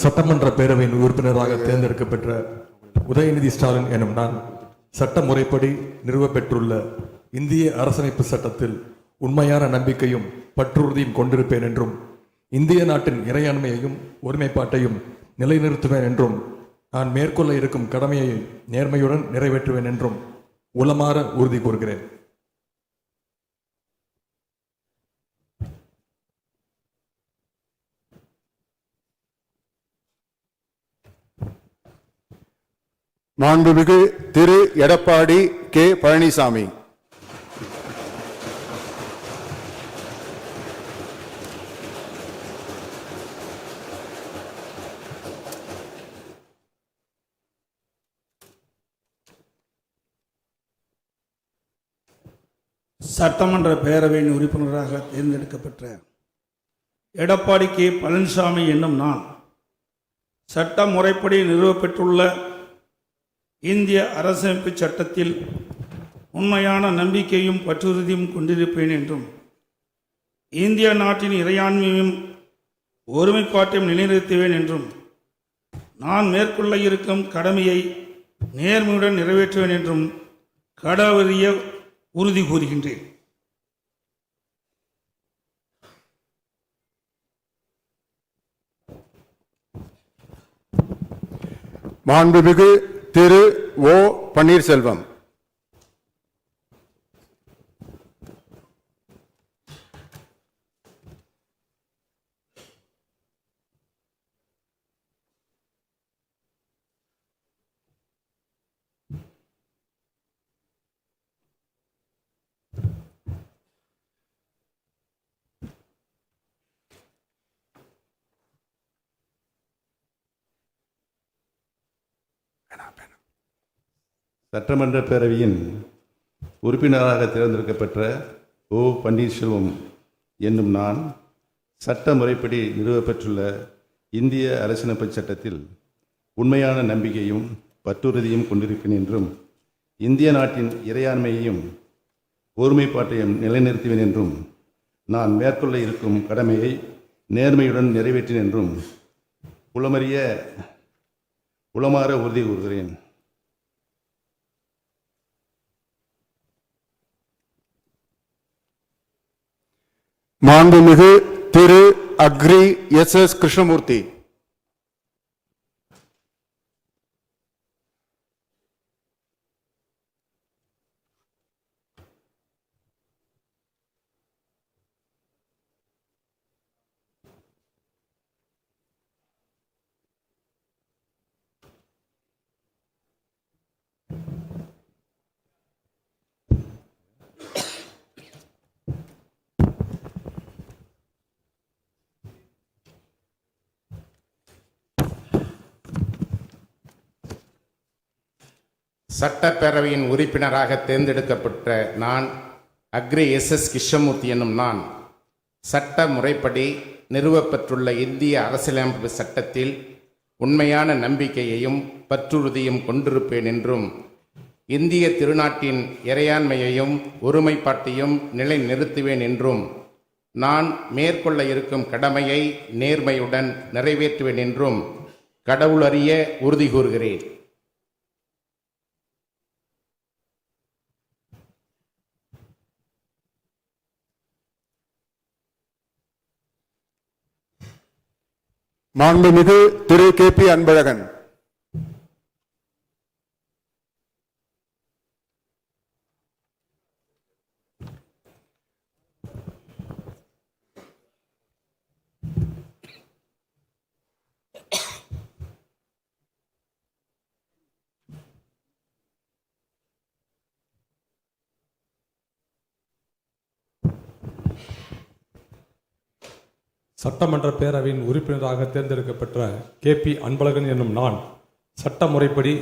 சட்டமன்ற பேரவையின் உறுப்பினராக தேர்ந்தெடுக்கப்பெற்ற உதயநிதி ஸ்டாலின் எனும் நான் சட்ட முறைப்படி நிறுவப்பெற்றுள்ள இந்திய அரசமைப்பு சட்டத்தில் உண்மையான நம்பிக்கையும் பற்றுறுதியும் கொண்டிருப்பேன் என்றும் இந்திய நாட்டின் இறையாண்மையையும் ஒருமைப்பாட்டையும் நிலைநிறுத்துவேன் என்றும் நான் மேற்கொள்ள இருக்கும் கடமையை நேர்மையுடன் நிறைவேற்றுவேன் என்றும் உளமாற உறுதி கூறுகிறேன். மாண்புமிகு திரு எடப்பாடி கே பழனிசாமி. சட்டமன்ற பேரவையின் உறுப்பினராக தேர்ந்தெடுக்கப்பட்ட எடப்பாடி கே பழனிசாமி என்னும் நான் சட்ட முறைப்படி நிறுவப்பெற்றுள்ள இந்திய அரசமைப்பு சட்டத்தில் உண்மையான நம்பிக்கையும் பற்றுறுதியும் கொண்டிருப்பேன் என்றும் இந்திய நாட்டின் இறையாண்மையும் ஒருமைப்பாட்டையும் நிலைநிறுத்துவேன் என்றும் நான் மேற்கொள்ள இருக்கும் கடமையை நேர்மையுடன் நிறைவேற்றுவேன் என்றும் கடவுளிய உறுதி கூறுகின்றேன். மாண்புமிகு திரு ஓ பன்னீர்செல்வம். சட்டமன்ற பேரவையின் உறுப்பினராக தேர்ந்தெடுக்கப்பட்ட ஓ பன்னீர்செல்வம் என்னும் நான் சட்ட முறைப்படி நிறுவப்பெற்றுள்ள இந்திய அரசியலமைப்பு சட்டத்தில் உண்மையான நம்பிக்கையும் பற்றுறுதியும் கொண்டிருப்பேன் என்றும் இந்திய நாட்டின் இறையாண்மையையும் ஒருமைப்பாட்டையும் நிலைநிறுத்துவேன் என்றும் நான் மேற்கொள்ள இருக்கும் கடமையை நேர்மையுடன் நிறைவேற்றேன் என்றும் உளமாற உறுதி கூறுகிறேன். மாண்புமிகு திரு அக்ரி எஸ் கிருஷ்ணமூர்த்தி. சட்டப்பேரவையின் உறுப்பினராக தேர்ந்தெடுக்கப்பட்ட நான் அக்ரி எஸ் கிருஷ்ணமூர்த்தி என்னும் நான் சட்ட முறைப்படி நிறுவப்பெற்றுள்ள இந்திய அரசியலமைப்பு சட்டத்தில் உண்மையான நம்பிக்கையையும் பற்றுறுதியும் கொண்டிருப்பேன் என்றும் இந்திய திருநாட்டின் இறையாண்மையையும் ஒருமைப்பாட்டையும் நிலைநிறுத்துவேன் என்றும் நான் மேற்கொள்ள இருக்கும் கடமையை நேர்மையுடன் நிறைவேற்றுவேன் என்றும் கடவுளறிய உறுதி கூறுகிறேன். மாண்புமிகு திரு கே பி அன்பழகன். சட்டமன்ற பேரவையின் உறுப்பினராக தேர்ந்தெடுக்கப்பட்ட கே பி அன்பழகன் என்னும் நான் சட்ட முறைப்படி